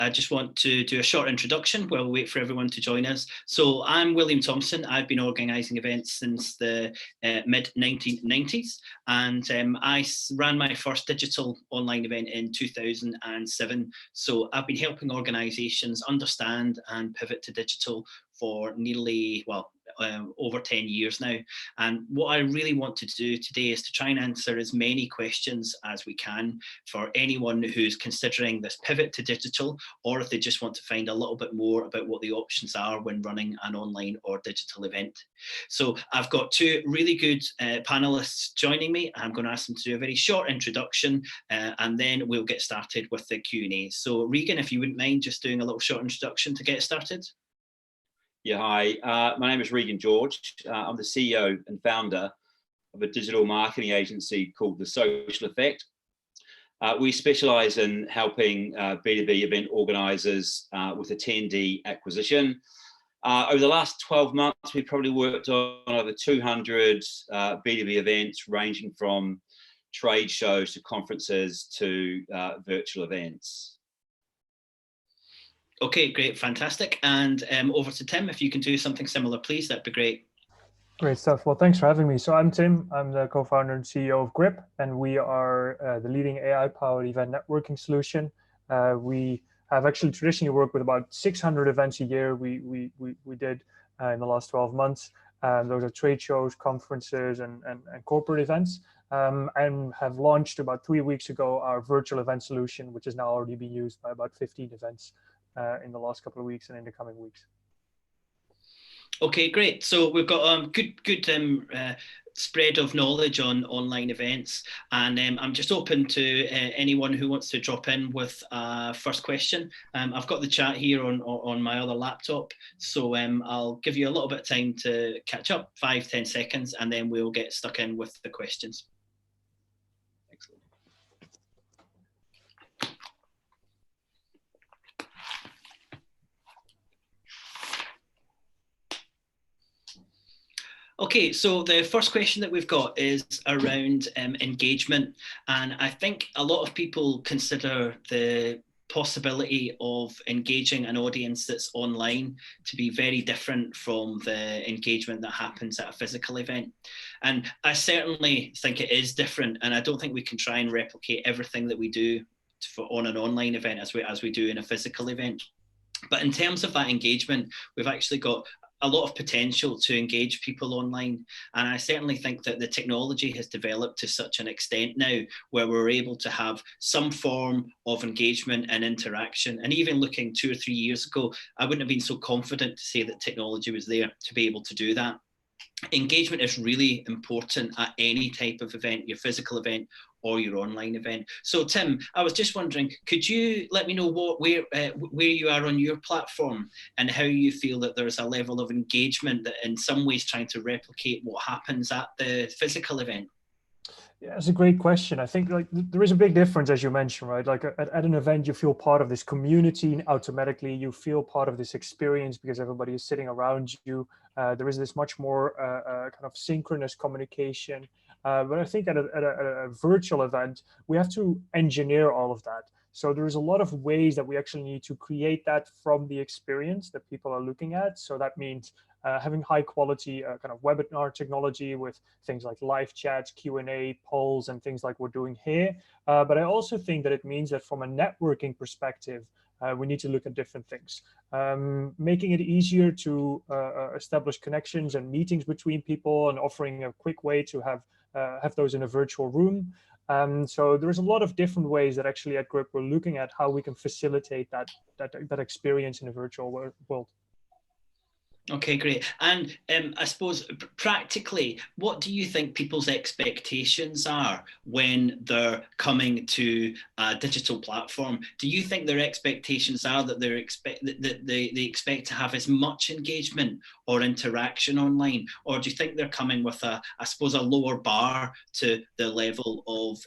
I just want to do a short introduction while we wait for everyone to join us. So I'm William Thompson. I've been organising events since the mid-1990s, and I ran my first digital online event in 2007. So I've been helping organisations understand and pivot to digital for nearly, over 10 years now. And what I really want to do today is to try and answer as many questions as we can for anyone who's considering this pivot to digital, or if they just want to find a little bit more about what the options are when running an online or digital event. So I've got two really good panelists joining me. I'm going to ask them to do a very short introduction, and then we'll get started with the Q&A. So Regan, if you wouldn't mind just doing a little short introduction to get started. Yeah, hi, my name is Regan George. I'm the CEO and founder of a digital marketing agency called The Social Effect. We specialise in helping B2B event organisers with attendee acquisition. Over the last 12 months, we've probably worked on over 200 B2B events, ranging from trade shows to conferences to virtual events. Okay, great, fantastic. And over to Tim, if you can do something similar, please, that'd be great. Great stuff. Well, thanks for having me. So I'm Tim. I'm the co-founder and CEO of Grip, and we are the leading AI-powered event networking solution. We have actually traditionally worked with about 600 events a year. We did in the last 12 months. Those are trade shows, conferences, and corporate events. And have launched about 3 weeks ago our virtual event solution, which is now already being used by about 15 events in the last couple of weeks and in the coming weeks. Okay, great. So we've got good spread of knowledge on online events, and I'm just open to anyone who wants to drop in with a first question. I've got the chat here on my other laptop, so I'll give you a little bit of time to catch up, 5-10 seconds, and then we'll get stuck in with the questions. Excellent. Okay, so the first question that we've got is around engagement. And I think a lot of people consider the possibility of engaging an audience that's online to be very different from the engagement that happens at a physical event. And I certainly think it is different, and I don't think we can try and replicate everything that we do on an online event as we do in a physical event. But in terms of that engagement, we've actually got a lot of potential to engage people online. And I certainly think that the technology has developed to such an extent now where we're able to have some form of engagement and interaction. And even looking 2 or 3 years ago, I wouldn't have been so confident to say that technology was there to be able to do that. Engagement is really important at any type of event, your physical event or your online event. So Tim, I was just wondering, could you let me know where you are on your platform and how you feel that there's a level of engagement that in some ways trying to replicate what happens at the physical event? Yeah, it's a great question. I think there is a big difference, as you mentioned, right? Like at an event, you feel part of this community, and automatically you feel part of this experience because everybody is sitting around you. There is this much more kind of synchronous communication. But I think at a virtual event, we have to engineer all of that. So there's a lot of ways that we actually need to create that from the experience that people are looking at. So that means having high quality kind of webinar technology with things like live chats, Q&A, polls, and things like we're doing here. But I also think that it means that from a networking perspective, we need to look at different things. Making it easier to establish connections and meetings between people and offering a quick way to have those in a virtual room. So there's a lot of different ways that actually at Grip we're looking at how we can facilitate that experience in a virtual world. Okay, great. And I suppose practically, what do you think people's expectations are when they're coming to a digital platform? Do you think their expectations are that they expect to have as much engagement or interaction online, or do you think they're coming with I suppose a lower bar to the level of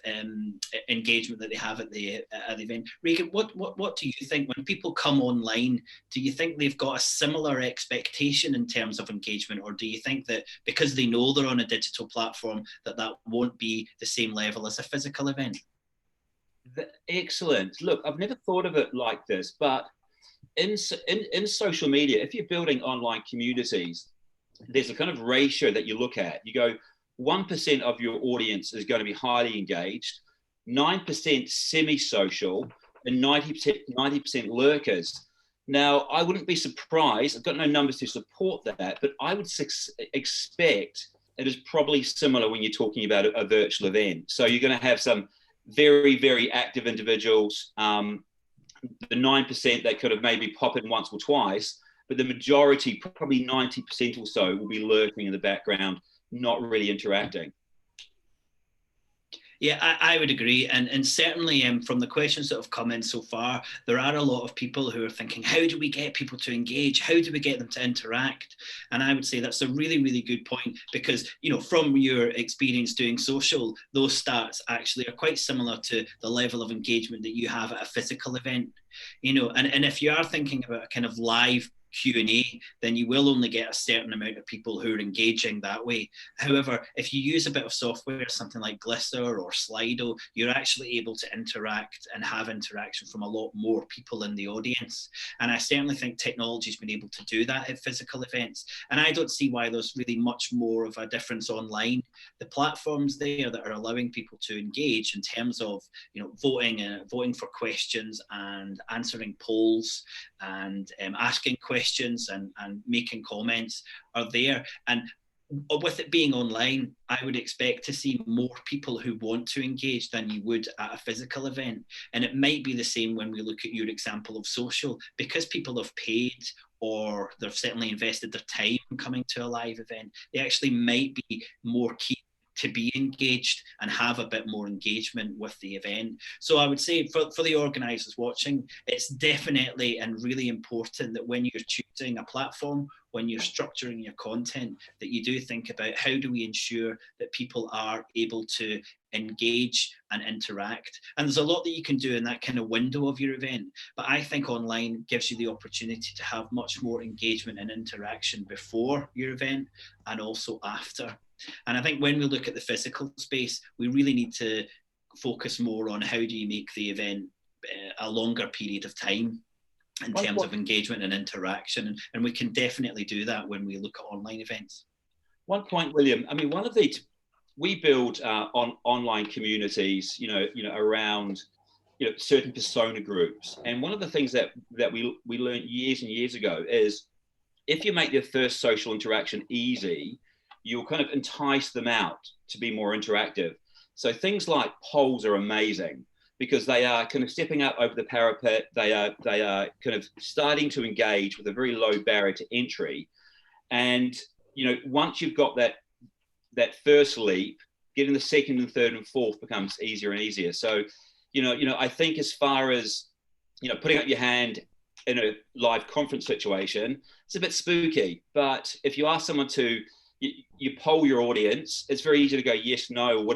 engagement that they have at the event? Regan, what do you think when people come online? Do you think they've got a similar expectation in terms of engagement, or do you think that because they know they're on a digital platform that won't be the same level as a physical event? Excellent. Look, I've never thought of it like this, but in social media, if you're building online communities, there's a kind of ratio that you look at. You go, 1% of your audience is going to be highly engaged, 9% semi-social, and 90% lurkers. Now, I wouldn't be surprised, I've got no numbers to support that, but I would expect it is probably similar when you're talking about a virtual event. So you're going to have some very, very active individuals, the 9% that could have maybe pop in once or twice, but the majority, probably 90% or so, will be lurking in the background, not really interacting. Yeah, I would agree. And certainly from the questions that have come in so far, there are a lot of people who are thinking, how do we get people to engage? How do we get them to interact? And I would say that's a really, really good point because, you know, from your experience doing social, those stats actually are quite similar to the level of engagement that you have at a physical event. You know, and if you are thinking about a kind of live Q&A, then you will only get a certain amount of people who are engaging that way. However, if you use a bit of software, something like Glisser or Slido, you're actually able to interact and have interaction from a lot more people in the audience. And I certainly think technology's been able to do that at physical events. And I don't see why there's really much more of a difference online. The platforms there that are allowing people to engage in terms of, you know, voting for questions and answering polls and asking questions and making comments are there. And with it being online, I would expect to see more people who want to engage than you would at a physical event. And it might be the same when we look at your example of social, because people have paid or they've certainly invested their time coming to a live event, they actually might be more keen to be engaged and have a bit more engagement with the event. So I would say for the organisers watching, it's definitely and really important that when you're choosing a platform, when you're structuring your content, that you do think about how do we ensure that people are able to engage and interact. And there's a lot that you can do in that kind of window of your event. But I think online gives you the opportunity to have much more engagement and interaction before your event and also after. And I think when we look at the physical space, we really need to focus more on how do you make the event a longer period of time in terms of engagement and interaction. And we can definitely do that when we look at online events. One point, William, I mean, we build online communities, around, certain persona groups. And one of the things that we learned years and years ago is if you make your first social interaction easy, you'll kind of entice them out to be more interactive. So things like polls are amazing because they are kind of stepping up over the parapet. They are kind of starting to engage with a very low barrier to entry. And, once you've got that first leap, getting the second and third and fourth becomes easier and easier. So, I think as far as, putting up your hand in a live conference situation, it's a bit spooky. But if you ask someone to, you poll your audience, it's very easy to go yes, no,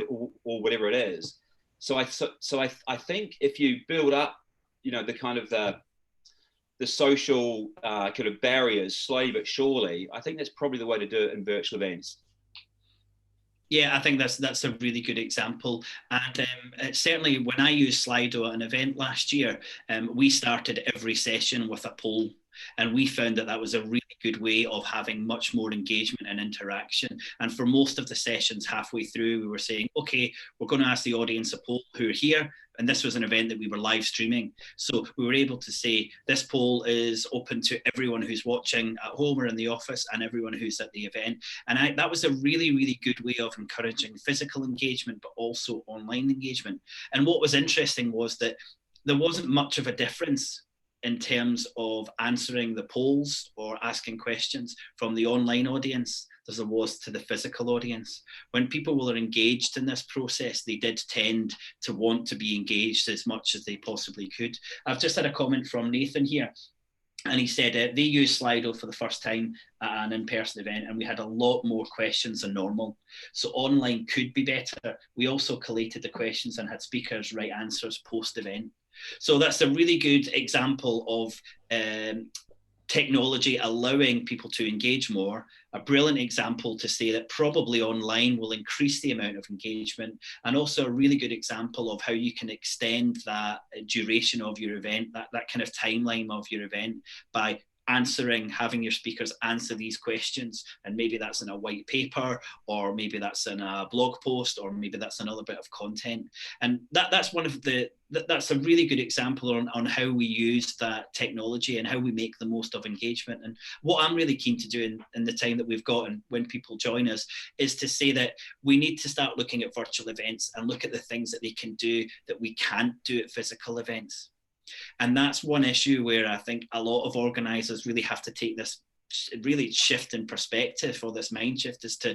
or whatever it is. So I think if you build up, the kind of the social kind of barriers slowly but surely, I think that's probably the way to do it in virtual events. Yeah, I think that's a really good example. And certainly when I used Slido at an event last year, we started every session with a poll. And we found that was a really good way of having much more engagement and interaction. And for most of the sessions halfway through, we were saying, okay, we're going to ask the audience a poll who are here. And this was an event that we were live streaming. So we were able to say, this poll is open to everyone who's watching at home or in the office and everyone who's at the event. And that was a really, really good way of encouraging physical engagement, but also online engagement. And what was interesting was that there wasn't much of a difference in terms of answering the polls or asking questions from the online audience as there was to the physical audience. When people were engaged in this process, they did tend to want to be engaged as much as they possibly could. I've just had a comment from Nathan here, and he said they used Slido for the first time at an in-person event, and we had a lot more questions than normal. So online could be better. We also collated the questions and had speakers write answers post-event. So that's a really good example of technology allowing people to engage more, a brilliant example to say that probably online will increase the amount of engagement, and also a really good example of how you can extend that duration of your event, that kind of timeline of your event, by having your speakers answer these questions. And maybe that's in a white paper, or maybe that's in a blog post, or maybe that's another bit of content. And that's that's a really good example on how we use that technology and how we make the most of engagement. And what I'm really keen to do in the time that we've got and when people join us is to say that we need to start looking at virtual events and look at the things that they can do that we can't do at physical events. And that's one issue where I think a lot of organisers really have to take this really shift in perspective, or this mind shift, is to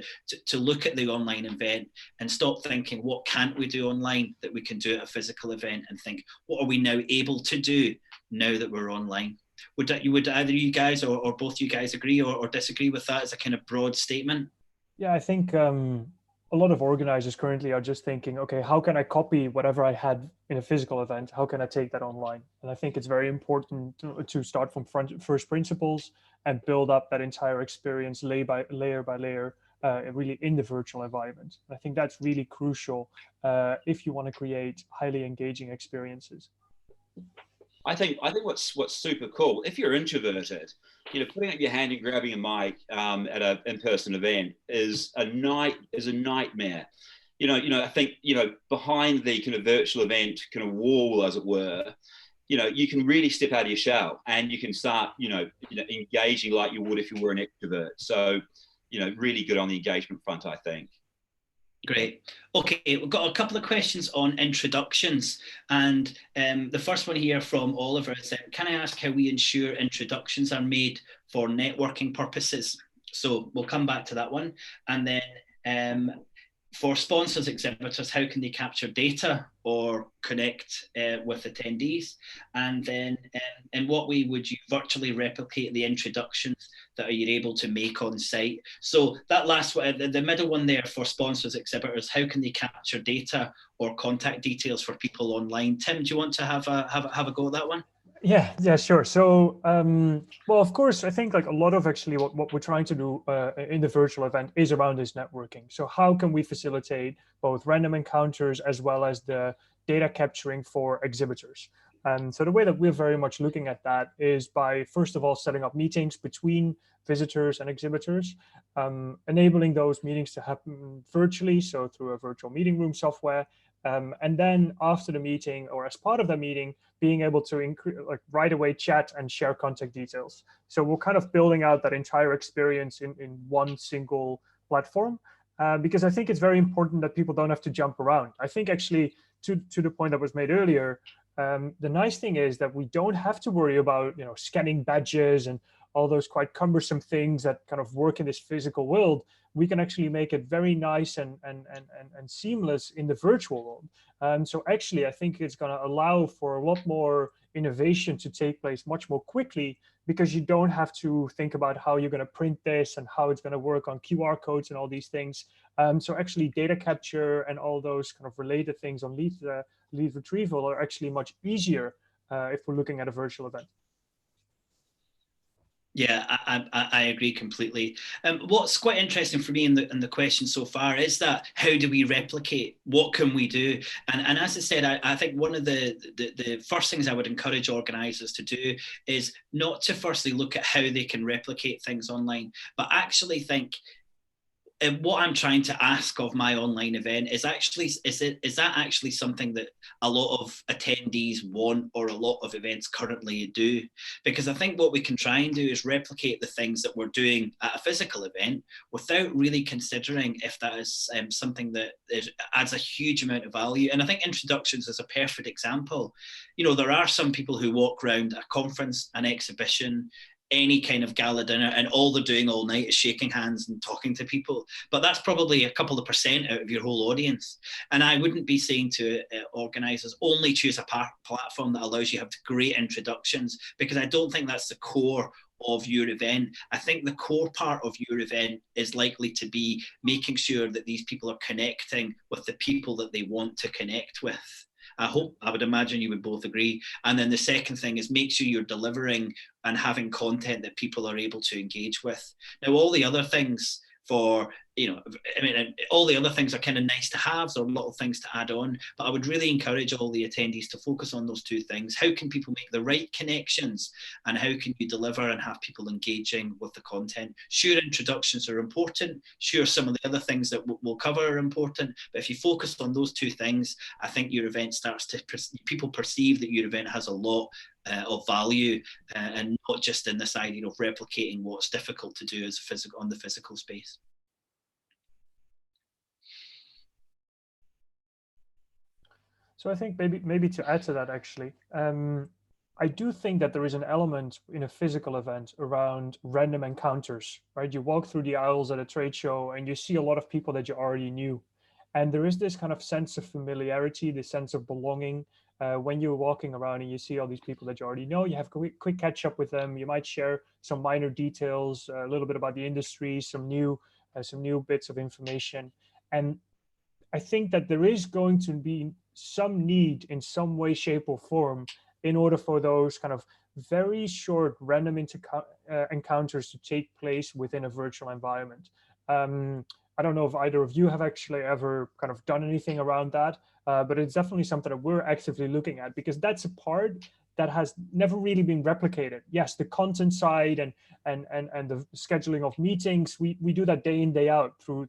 look at the online event and stop thinking, what can't we do online that we can do at a physical event, and think, what are we now able to do now that we're online? Would either you guys or both you guys agree or disagree with that as a kind of broad statement? Yeah, I think a lot of organizers currently are just thinking, okay, how can I copy whatever I had in a physical event? How can I take that online? And I think it's very important to start from first principles and build up that entire experience layer by layer, really in the virtual environment. I think that's really crucial if you want to create highly engaging experiences. I think what's super cool, if you're introverted, putting up your hand and grabbing a mic at an in-person event is a nightmare. I think behind the kind of virtual event kind of wall, as it were, you can really step out of your shell and you can start engaging like you would if you were an extrovert. So really good on the engagement front, I think. Great. Okay, we've got a couple of questions on introductions. And the first one here from Oliver is, can I ask how we ensure introductions are made for networking purposes? So we'll come back to that one. And then for sponsors, exhibitors, how can they capture data or connect with attendees? And then in what way would you virtually replicate the introductions that you're able to make on site? So that last one, the middle one there, for sponsors, exhibitors, how can they capture data or contact details for people online? Tim, do you want to have a go at that one? Yeah, sure. So, well, of course, I think like a lot of actually what we're trying to do in the virtual event is around this networking. So how can we facilitate both random encounters as well as the data capturing for exhibitors? And so the way that we're very much looking at that is by, first of all, setting up meetings between visitors and exhibitors, enabling those meetings to happen virtually, so through a virtual meeting room software. And then after the meeting or as part of the meeting, being able to right away chat and share contact details. So we're kind of building out that entire experience in one single platform, because I think it's very important that people don't have to jump around. I think actually to the point that was made earlier, the nice thing is that we don't have to worry about scanning badges and all those quite cumbersome things that kind of work in this physical world. We can actually make it very nice and seamless in the virtual world. So actually, I think it's going to allow for a lot more innovation to take place much more quickly, because you don't have to think about how you're going to print this and how it's going to work on QR codes and all these things. So actually, data capture and all those kind of related things on lead retrieval are actually much easier if we're looking at a virtual event. Yeah, I agree completely. What's quite interesting for me in the question so far is that how do we replicate? What can we do? And as I said, I think one of the first things I would encourage organisers to do is not to firstly look at how they can replicate things online, but actually think, what I'm trying to ask of my online event is that actually something that a lot of attendees want, or a lot of events currently do? Because I think what we can try and do is replicate the things that we're doing at a physical event without really considering if that is something that adds a huge amount of value. And I think introductions is a perfect example. There are some people who walk around a conference, an exhibition, any kind of gala dinner, and all they're doing all night is shaking hands and talking to people. But that's probably a couple of % out of your whole audience. And I wouldn't be saying to organisers, only choose a platform that allows you to have great introductions, because I don't think that's the core of your event. I think the core part of your event is likely to be making sure that these people are connecting with the people that they want to connect with. I would imagine you would both agree. And then the second thing is make sure you're delivering and having content that people are able to engage with. Now, all the other things for, all the other things are kind of nice to have, or little things to add on, but I would really encourage all the attendees to focus on those two things. How can people make the right connections, and how can you deliver and have people engaging with the content? Sure, introductions are important. Sure, some of the other things that we'll cover are important, but if you focus on those two things, I think your event starts to, people perceive that your event has a lot of value, and not just in this idea of replicating what's difficult to do as physical on the physical space. So I think maybe to add to that, actually, I do think that there is an element in a physical event around random encounters, right? You walk through the aisles at a trade show and you see a lot of people that you already knew. And there is this kind of sense of familiarity, this sense of belonging. When you're walking around and you see all these people that you already know, you have quick catch up with them. You might share some minor details, a little bit about the industry, some new bits of information. And I think that there is going to be some need in some way, shape, or form in order for those kind of very short random encounters to take place within a virtual environment. I don't know if either of you have actually ever kind of done anything around that, but it's definitely something that we're actively looking at, because that's a part that has never really been replicated. Yes, the content side and the scheduling of meetings, we do that day in, day out through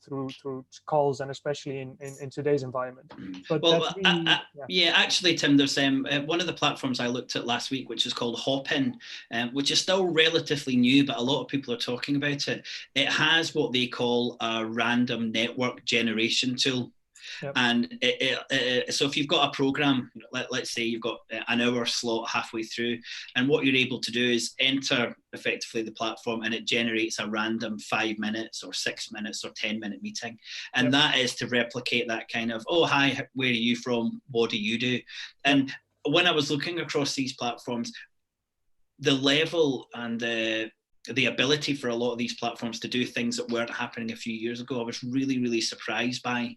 calls, and especially in today's environment. But well, that's really, yeah, actually, Tim, there's one of the platforms I looked at last week, which is called Hopin, which is still relatively new, but a lot of people are talking about it. It has what they call a random network generation tool. Yep. And so if you've got a program, let's say you've got an hour slot halfway through, and what you're able to do is enter effectively the platform, and it generates a random 5 minutes or 6 minutes or 10-minute meeting. And that is to replicate that kind of, oh, hi, where are you from? What do you do? And when I was looking across these platforms, the level and the ability for a lot of these platforms to do things that weren't happening a few years ago, I was really, really surprised by.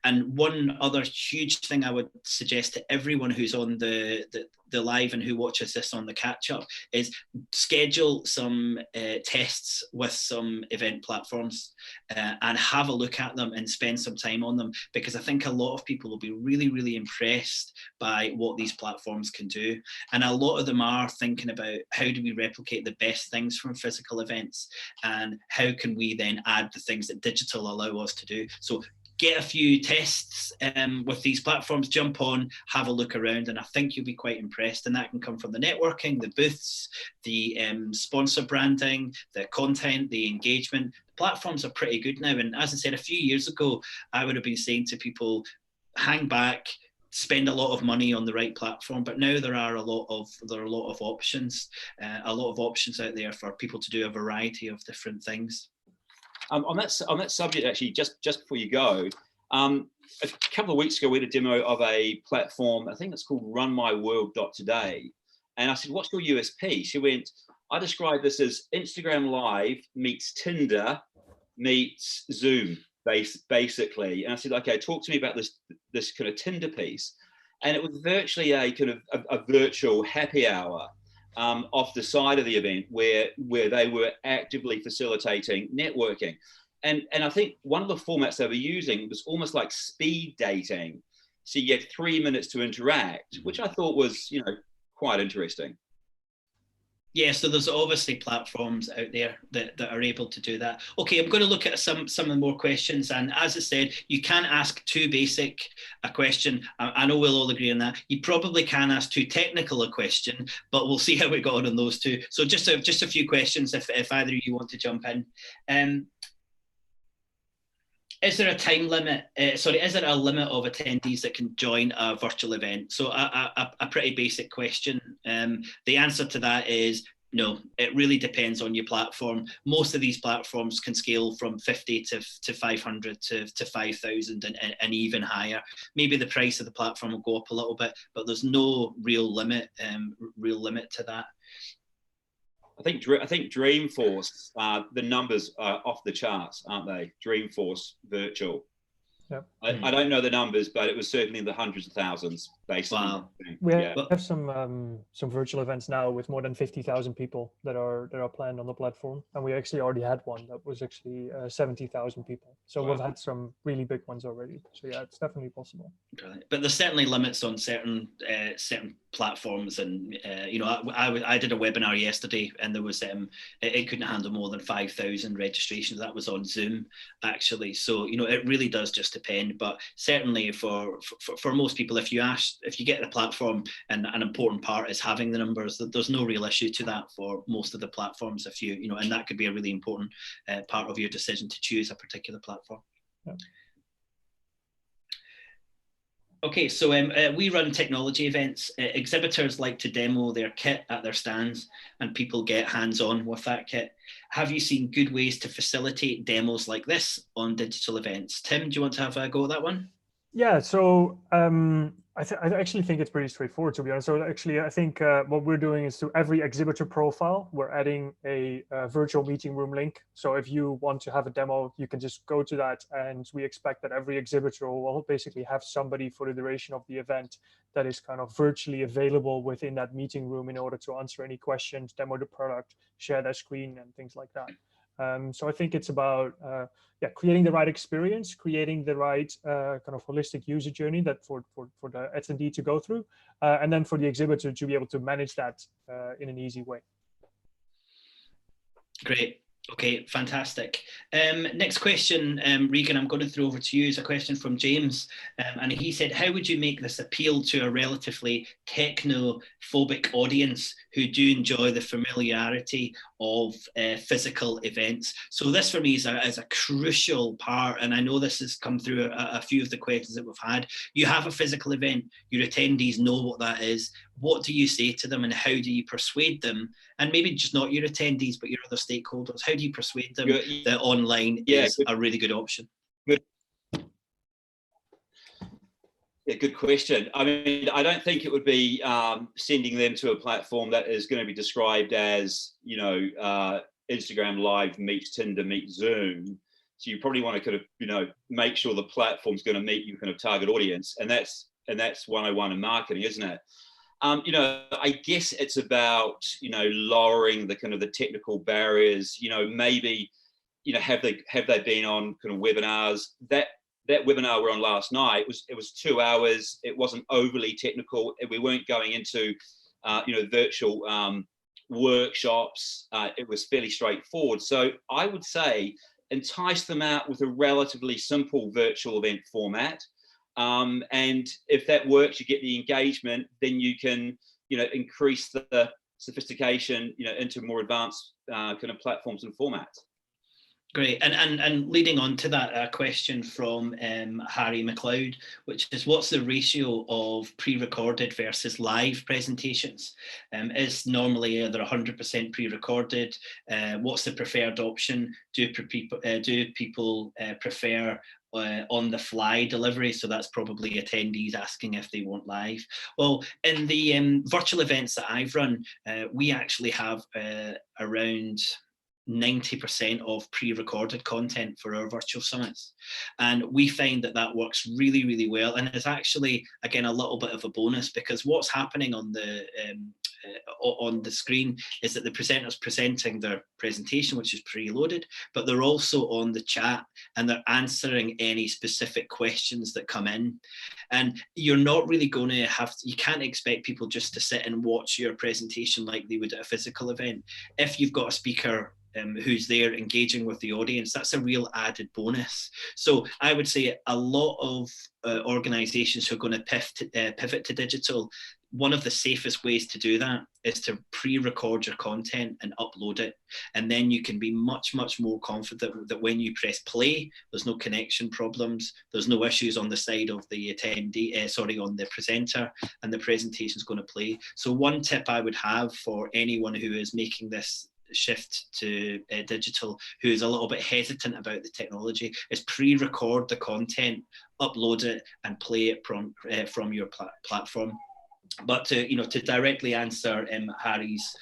And one other huge thing I would suggest to everyone who's on the live and who watches this on the catch up is schedule some tests with some event platforms and have a look at them and spend some time on them, because I think a lot of people will be really, really impressed by what these platforms can do. And a lot of them are thinking about, how do we replicate the best things from physical events, and how can we then add the things that digital allow us to do. So get a few tests with these platforms, jump on, have a look around, and I think you'll be quite impressed. And that can come from the networking, the booths, the sponsor branding, the content, the engagement. The platforms are pretty good now. And as I said, a few years ago, I would have been saying to people, hang back, spend a lot of money on the right platform. But now there are a lot of options, out there for people to do a variety of different things. On that subject, actually, just before you go, a couple of weeks ago, we had a demo of a platform. I think it's called runmyworld.today. And I said, what's your USP? She went, I describe this as Instagram Live meets Tinder meets Zoom, basically. And I said, okay, talk to me about this kind of Tinder piece. And it was virtually a kind of a virtual happy hour off the side of the event where they were actively facilitating networking. And I think one of the formats they were using was almost like speed dating. So you get 3 minutes to interact, which I thought was, quite interesting. Yeah, so there's obviously platforms out there that are able to do that. Okay, I'm going to look at some of the more questions. And as I said, you can ask too basic a question. I know we'll all agree on that. You probably can ask too technical a question, but we'll see how we got on those two. So just a few questions if either of you want to jump in. Is there a time limit? Is there a limit of attendees that can join a virtual event? So a pretty basic question. The answer to that is no. It really depends on your platform. Most of these platforms can scale from 50 to 500 to 5,000 and even higher. Maybe the price of the platform will go up a little bit, but there's no real limit to that. I think Dreamforce, the numbers are off the charts, aren't they? Dreamforce virtual. Yep. I don't know the numbers, but it was certainly in the hundreds of thousands. basically. Wow. We Yeah. have some virtual events now with more than 50,000 people that are planned on the platform, and we actually already had one that was actually 70,000 people. So Wow. we've had some really big ones already. So yeah, it's definitely possible. But there's certainly limits on certain platforms, and you know, I did a webinar yesterday, and there was it couldn't handle more than 5,000 registrations. That was on Zoom, actually. So you know, it really does just depend. But certainly for most people, if you get the platform, and an important part is having the numbers, there's no real issue to that for most of the platforms. If you know, and that could be a really important part of your decision to choose a particular platform. Yeah. Okay, so we run technology events. Exhibitors like to demo their kit at their stands, and people get hands-on with that kit. Have you seen good ways to facilitate demos like this on digital events? Tim, do you want to have a go at that one? Yeah, so I actually think it's pretty straightforward, to be honest. So actually, I think what we're doing is to every exhibitor profile, we're adding a virtual meeting room link. So if you want to have a demo, you can just go to that, and we expect that every exhibitor will basically have somebody for the duration of the event that is kind of virtually available within that meeting room in order to answer any questions, demo the product, share their screen, and things like that. So I think it's about creating the right experience, creating the right kind of holistic user journey that for the attendee to go through, and then for the exhibitor to be able to manage that in an easy way. Great. Okay, fantastic. Next question, Regan, I'm going to throw over to you. Is a question from James, and he said, how would you make this appeal to a relatively technophobic audience who do enjoy the familiarity of physical events? So this for me is a crucial part, and I know this has come through a few of the questions that we've had. You have a physical event, your attendees know what that is. What do you say to them, and how do you persuade them? And maybe just not your attendees, but your other stakeholders. How do you persuade them that online is a really good option? Good. Yeah, good question. I mean, I don't think it would be sending them to a platform that is going to be described as, you know, Instagram Live meets Tinder meets Zoom. So you probably want to kind of, you know, make sure the platform's going to meet your kind of target audience, and that's 101 in marketing, isn't it? You know, I guess it's about, you know, lowering the kind of the technical barriers. You know, maybe, you know, have they been on kind of webinars? That webinar we're on last night it was 2 hours. It wasn't overly technical. We weren't going into you know, virtual workshops. It was fairly straightforward. So I would say entice them out with a relatively simple virtual event format. And if that works, you get the engagement, then you can, you know, increase the sophistication, you know, into more advanced kind of platforms and formats. Great. And leading on to that, question from Harry McLeod, which is, what's the ratio of pre-recorded versus live presentations? Is normally they're 100% pre-recorded? What's the preferred option? Do people prefer on the fly delivery? So that's probably attendees asking if they want live. Well, in the virtual events that I've run, we actually have around 90% of pre-recorded content for our virtual summits, and we find that works really, really well, and it's actually, again, a little bit of a bonus, because what's happening on the screen is that the presenter's presenting their presentation, which is preloaded, but they're also on the chat and they're answering any specific questions that come in. And you're not really going to you can't expect people just to sit and watch your presentation like they would at a physical event. If you've got a speaker who's there engaging with the audience, that's a real added bonus. So I would say a lot of organizations who are going to pivot to digital, one of the safest ways to do that is to pre-record your content and upload it. And then you can be much, much more confident that when you press play, there's no connection problems, there's no issues on the side of the attendee, on the presenter, and the presentation is going to play. So one tip I would have for anyone who is making this shift to digital, who is a little bit hesitant about the technology, is pre-record the content, upload it, and play it from your platform. But to directly answer Harry's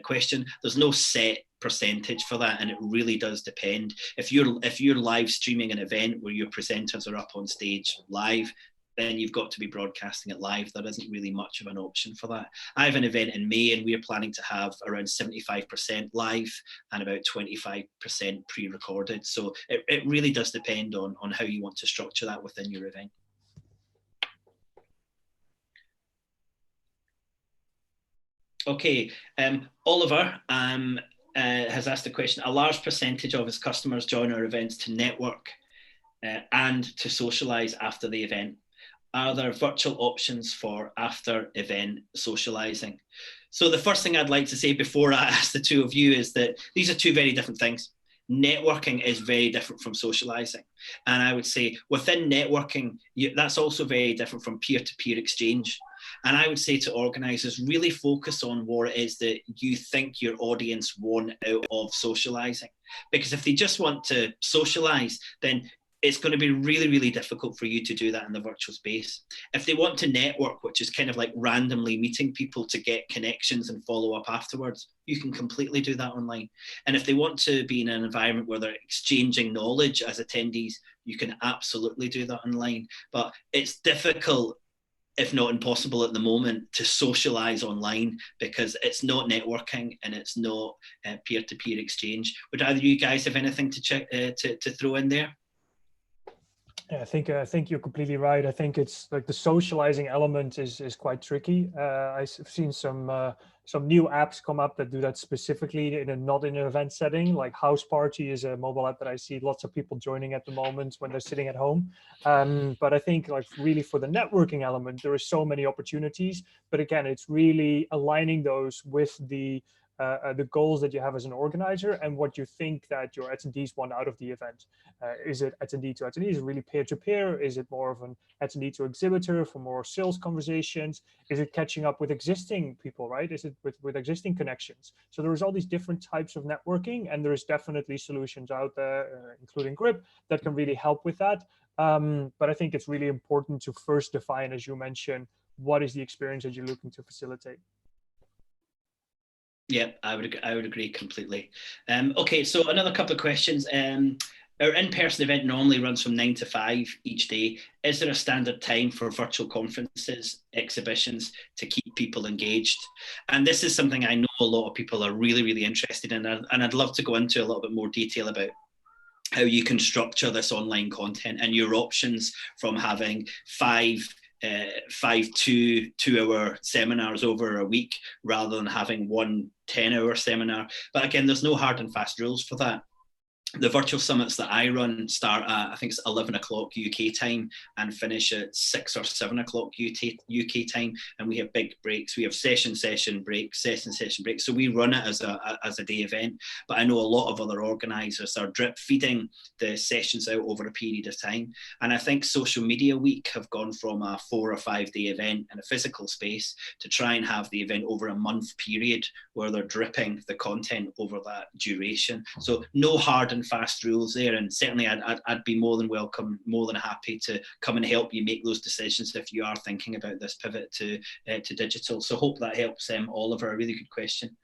question, there's no set percentage for that, and it really does depend. If you're live streaming an event where your presenters are up on stage live, then you've got to be broadcasting it live. There isn't really much of an option for that. I have an event in May, and we're planning to have around 75% live and about 25% pre-recorded. So it really does depend on how you want to structure that within your event. Okay, Oliver has asked a question. A large percentage of his customers join our events to network and to socialise after the event. Are there virtual options for after event socialising? So the first thing I'd like to say before I ask the two of you is that these are two very different things. Networking is very different from socialising. And I would say within networking, that's also very different from peer-to-peer exchange. And I would say to organisers, really focus on what it is that you think your audience want out of socialising. Because if they just want to socialise, then it's going to be really, really difficult for you to do that in the virtual space. If they want to network, which is kind of like randomly meeting people to get connections and follow up afterwards, you can completely do that online. And if they want to be in an environment where they're exchanging knowledge as attendees, you can absolutely do that online. But it's difficult, if not impossible at the moment, to socialize online because it's not networking and it's not peer-to-peer exchange. Would either of you guys have anything to throw in there? Yeah, I think you're completely right. I think it's like the socializing element is quite tricky. I've seen some new apps come up that do that specifically not in an event setting. Like House Party is a mobile app that I see lots of people joining at the moment when they're sitting at home. But I think like really for the networking element, there are so many opportunities. But again, it's really aligning those with the goals that you have as an organizer and what you think that your attendees want out of the event. Is it attendee to attendee? Is it really peer-to-peer? Is it more of an attendee to exhibitor for more sales conversations? Is it catching up with existing people, right? Is it with existing connections? So there's all these different types of networking, and there's definitely solutions out there, including Grip, that can really help with that. But I think it's really important to first define, as you mentioned, what is the experience that you're looking to facilitate. Yeah, I would agree completely. Okay, so another couple of questions. Our in-person event normally runs from 9 to 5 each day. Is there a standard time for virtual conferences, exhibitions to keep people engaged? And this is something I know a lot of people are really, really interested in, and I'd love to go into a little bit more detail about how you can structure this online content and your options from having 5 2-hour seminars over a week rather than having 1 10-hour seminar. But again, there's no hard and fast rules for that. The virtual summits that I run start at, I think it's 11 o'clock UK time and finish at 6 or 7 o'clock UK time. And we have big breaks. We have session breaks, session breaks. So we run it as a day event. But I know a lot of other organisers are drip feeding the sessions out over a period of time. And I think Social Media Week have gone from a 4 or 5 day event in a physical space to try and have the event over a month period where they're dripping the content over that duration. So no hard and fast rules there, and certainly I'd be more than welcome, more than happy to come and help you make those decisions if you are thinking about this pivot to digital. So hope that helps, Oliver. A really good question.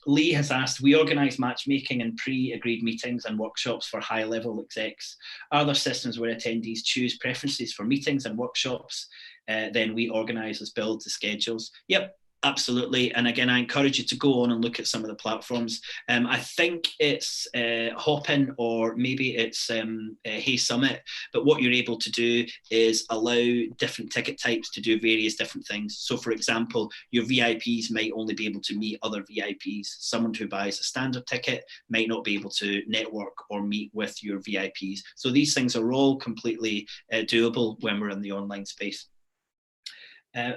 Lee has asked, we organise matchmaking and pre-agreed meetings and workshops for high-level execs. Are there systems where attendees choose preferences for meetings and workshops? Then we organisers build the schedules. Yep. Absolutely. And again, I encourage you to go on and look at some of the platforms. I think it's Hopin or maybe it's Hey Summit. But what you're able to do is allow different ticket types to do various different things. So for example, your VIPs might only be able to meet other VIPs. Someone who buys a standard ticket might not be able to network or meet with your VIPs. So these things are all completely doable when we're in the online space.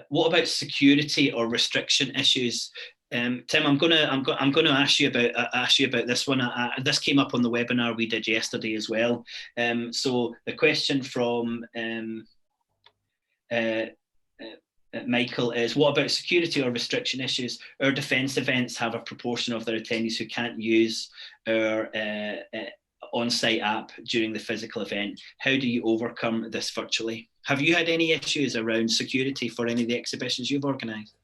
What about security or restriction issues? Tim, I'm going to ask you about this one. This came up on the webinar we did yesterday as well. So the question from Michael is, what about security or restriction issues? Our defence events have a proportion of their attendees who can't use our on-site app during the physical event. How do you overcome this virtually? Have you had any issues around security for any of the exhibitions you've organised?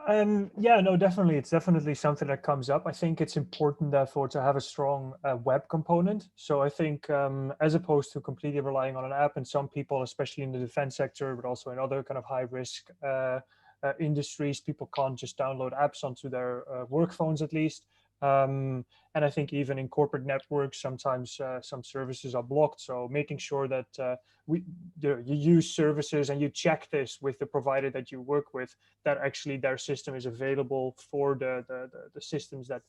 Yeah, no, definitely. It's definitely something that comes up. I think it's important, therefore, to have a strong web component. So I think as opposed to completely relying on an app, and some people, especially in the defense sector, but also in other kind of high risk industries, people can't just download apps onto their work phones, at least. And I think even in corporate networks, sometimes some services are blocked. So making sure that you use services and you check this with the provider that you work with, that actually their system is available for the systems that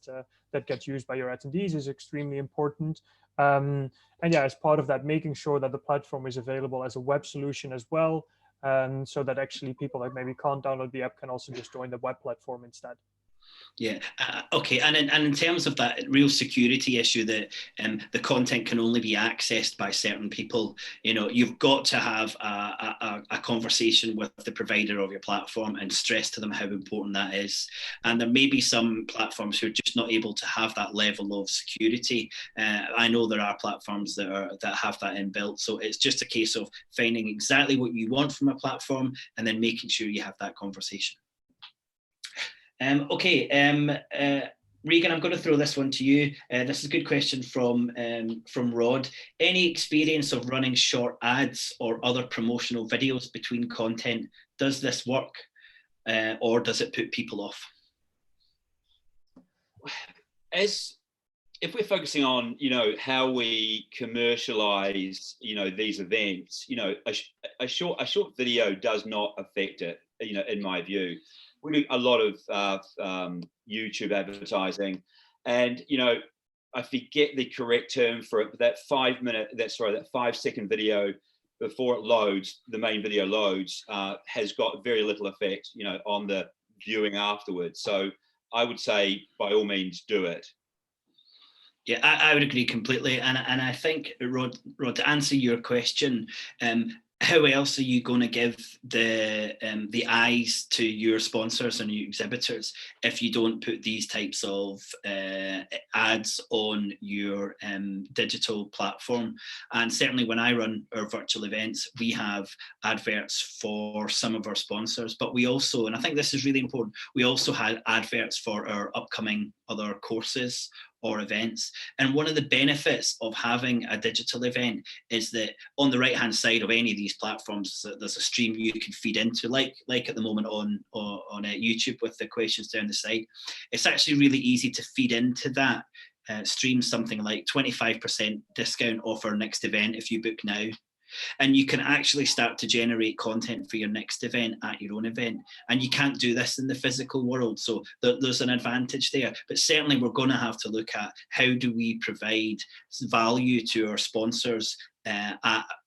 that get used by your attendees, is extremely important. And yeah, as part of that, making sure that the platform is available as a web solution as well, so that actually people that maybe can't download the app can also just join the web platform instead. Yeah. Okay. And in terms of that real security issue that the content can only be accessed by certain people, you've got to have a conversation with the provider of your platform and stress to them how important that is. And there may be some platforms who are just not able to have that level of security. I know there are platforms that have that inbuilt. So it's just a case of finding exactly what you want from a platform and then making sure you have that conversation. Okay, Regan, I'm going to throw this one to you. This is a good question from Rod. Any experience of running short ads or other promotional videos between content? Does this work, or does it put people off? If we're focusing on, how we commercialize, these events, a short video does not affect it, in my view. We do a lot of YouTube advertising, and I forget the correct term for it, but that 5-second video before it loads, the main video loads, has got very little effect, on the viewing afterwards. So I would say, by all means, do it. Yeah, I would agree completely, and I think, Rod, to answer your question, how else are you going to give the eyes to your sponsors and your exhibitors if you don't put these types of ads on your digital platform? And certainly when I run our virtual events, we have adverts for some of our sponsors, but we also, and I think this is really important, we also had adverts for our upcoming other courses or events. And one of the benefits of having a digital event is that on the right hand side of any of these platforms, there's a stream you can feed into, like at the moment on YouTube with the questions down the side. It's actually really easy to feed into that stream something like 25% discount off our next event if you book now. And you can actually start to generate content for your next event at your own event. And you can't do this in the physical world. So there's an advantage there. But certainly we're going to have to look at how do we provide value to our sponsors at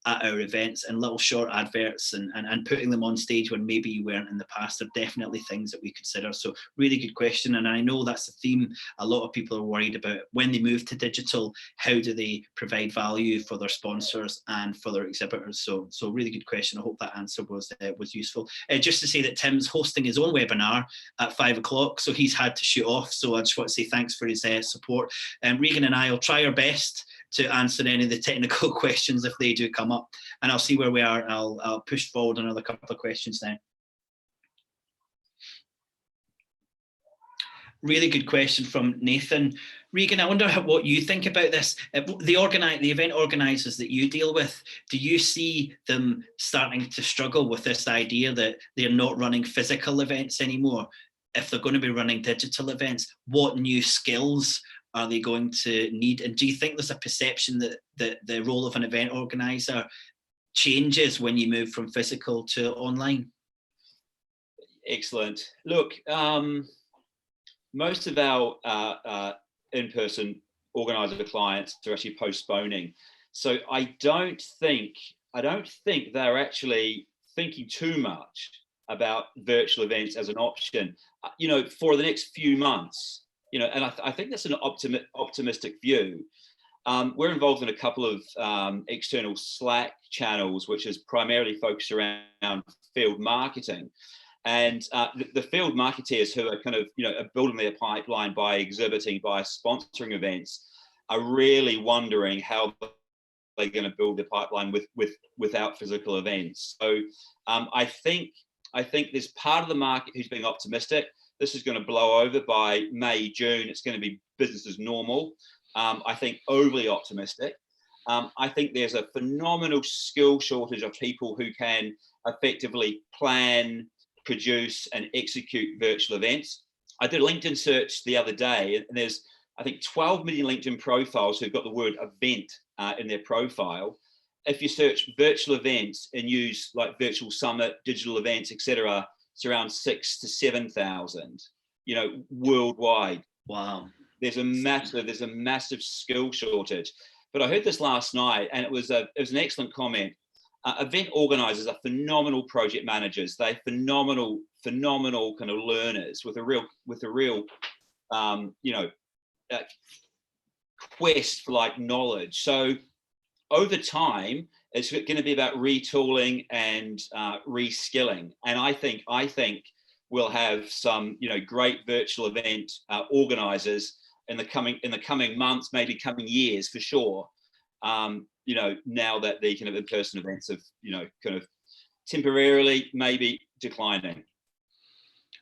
our events, and little short adverts and putting them on stage when maybe you weren't in the past are definitely things that we consider. So really good question. And I know that's a theme a lot of people are worried about when they move to digital. How do they provide value for their sponsors and for their exhibitors? So really good question. I hope that answer was useful. Just to say that Tim's hosting his own webinar at 5 o'clock, so he's had to shoot off. So I just want to say thanks for his support. Regan and I will try our best to answer any of the technical questions if they do come up, and I'll see where we are. I'll push forward another couple of questions now. Really good question from Nathan. Regan, I wonder what you think about this. The event organisers that you deal with, do you see them starting to struggle with this idea that they're not running physical events anymore? If they're going to be running digital events, what new skills are they going to need? And do you think there's a perception that the role of an event organizer changes when you move from physical to online? Excellent. Look, most of our in-person organizer clients are actually postponing. So I don't think they're actually thinking too much about virtual events as an option, for the next few months. And I think that's an optimistic view. We're involved in a couple of external Slack channels, which is primarily focused around field marketing. And the field marketeers who are kind of, are building their pipeline by exhibiting, by sponsoring events, are really wondering how they're going to build the pipeline without physical events. So I think there's part of the market who's being optimistic. this is going to blow over by May, June. It's going to be business as normal. I think overly optimistic. I think there's a phenomenal skill shortage of people who can effectively plan, produce, and execute virtual events. I did a LinkedIn search the other day, and there's, I think, 12 million LinkedIn profiles who've got the word event in their profile. If you search virtual events and use like virtual summit, digital events, etc., it's around 6,000 to 7,000, you know, worldwide. Wow. There's a massive skill shortage. But I heard this last night, and it was an excellent comment. Event organisers are phenomenal project managers. They're phenomenal kind of learners with a real quest for like knowledge. So over time, it's going to be about retooling and reskilling. And I think we'll have some, you know, great virtual event organisers in the coming months, maybe coming years for sure. You know, now that the kind of in-person events have, you know, kind of temporarily maybe declining.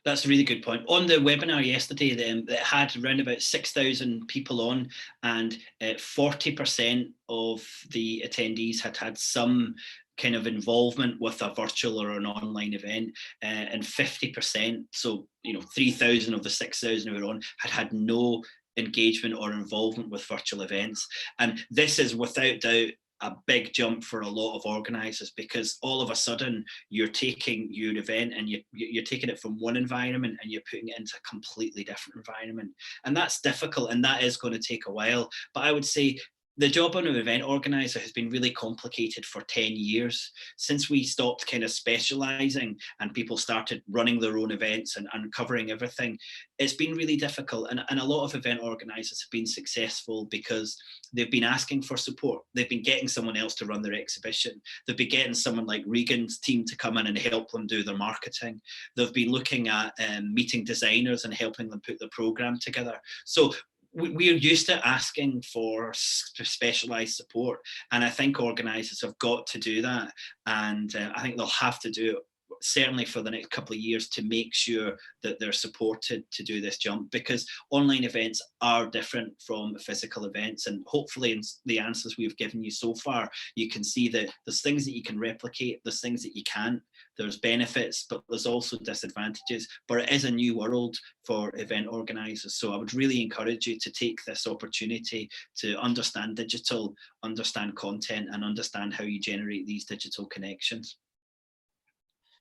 That's a really good point. On the webinar yesterday, that had around about 6,000 people on, and 40% of the attendees had some kind of involvement with a virtual or an online event, and 50%, so, you know, 3,000 of the 6,000 who were on had no engagement or involvement with virtual events. And this is without doubt a big jump for a lot of organisers, because all of a sudden you're taking your event and you're taking it from one environment and you're putting it into a completely different environment. And that's difficult, and that is going to take a while. But I would say the job of an event organiser has been really complicated for 10 years, since we stopped kind of specialising and people started running their own events and covering everything. It's been really difficult, and a lot of event organisers have been successful because they've been asking for support. They've been getting someone else to run their exhibition. They've been getting someone like Regan's team to come in and help them do their marketing. They've been looking at meeting designers and helping them put the programme together. So we're used to asking for specialised support, and I think organisers have got to do that, and I think they'll have to do it certainly for the next couple of years to make sure that they're supported to do this jump, because online events are different from physical events. And hopefully in the answers we've given you so far, you can see that there's things that you can replicate, there's things that you can't. There's benefits, but there's also disadvantages. But it is a new world for event organisers. So I would really encourage you to take this opportunity to understand digital, understand content, and understand how you generate these digital connections.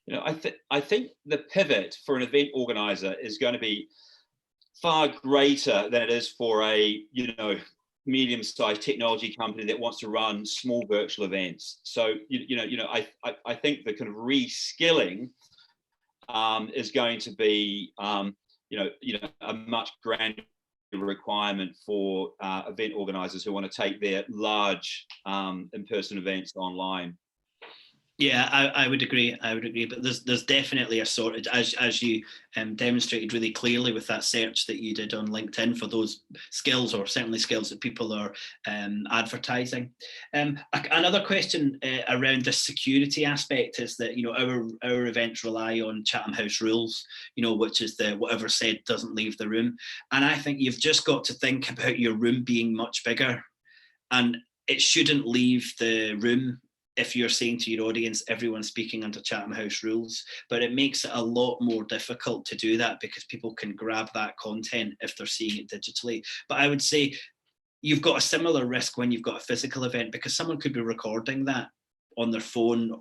You know, I think the pivot for an event organizer is going to be far greater than it is for a, you know, medium-sized technology company that wants to run small virtual events. So I think the kind of reskilling is going to be a much grander requirement for event organisers who want to take their large in-person events online. Yeah, I would agree. But there's definitely a shortage, as you demonstrated really clearly with that search that you did on LinkedIn for those skills, or certainly skills that people are advertising. Another question around the security aspect is that, you know, our events rely on Chatham House Rules, you know, which is the whatever said doesn't leave the room. And I think you've just got to think about your room being much bigger, and it shouldn't leave the room if you're saying to your audience, everyone's speaking under Chatham House Rules. But it makes it a lot more difficult to do that, because people can grab that content if they're seeing it digitally. But I would say you've got a similar risk when you've got a physical event, because someone could be recording that on their phone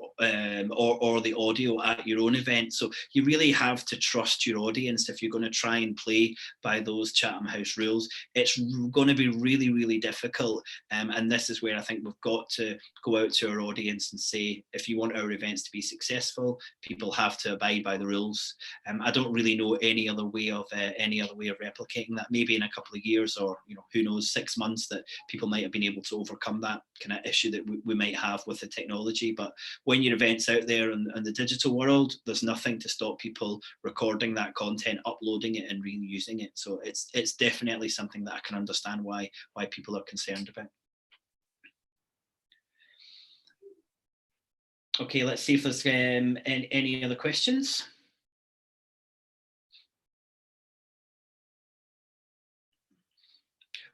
or the audio at your own event. So you really have to trust your audience if you're going to try and play by those Chatham House rules. It's going to be really, really difficult. And this is where I think we've got to go out to our audience and say, if you want our events to be successful, people have to abide by the rules. I don't really know any other way of replicating that. Maybe in a couple of years, or, you know, who knows, 6 months, that people might have been able to overcome that kind of issue that we might have with the technology. But when your event's out there in the digital world, there's nothing to stop people recording that content, uploading it, and reusing it. So it's definitely something that I can understand why people are concerned about. Okay, let's see if there's any other questions.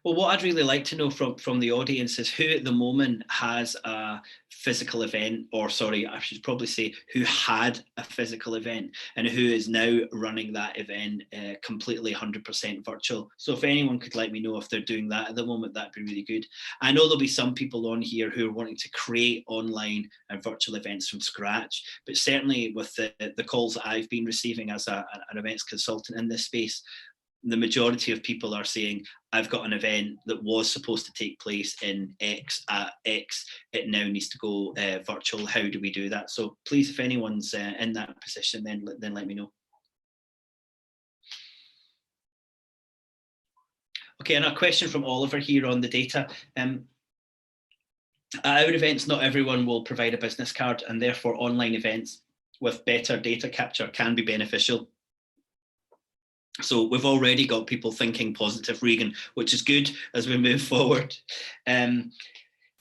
Well, what I'd really like to know from the audience is who at the moment has a physical event, or sorry, I should probably say who had a physical event and who is now running that event completely 100% virtual. So if anyone could let me know if they're doing that at the moment, that'd be really good. I know there'll be some people on here who are wanting to create online and virtual events from scratch, but certainly with the calls that I've been receiving as an events consultant in this space, the majority of people are saying, I've got an event that was supposed to take place in X at X, it now needs to go virtual. How do we do that? So please, if anyone's in that position, then let me know. Okay, and a question from Oliver here on the data. At our events, not everyone will provide a business card, and therefore online events with better data capture can be beneficial. So we've already got people thinking positive, Regan, which is good as we move forward. Can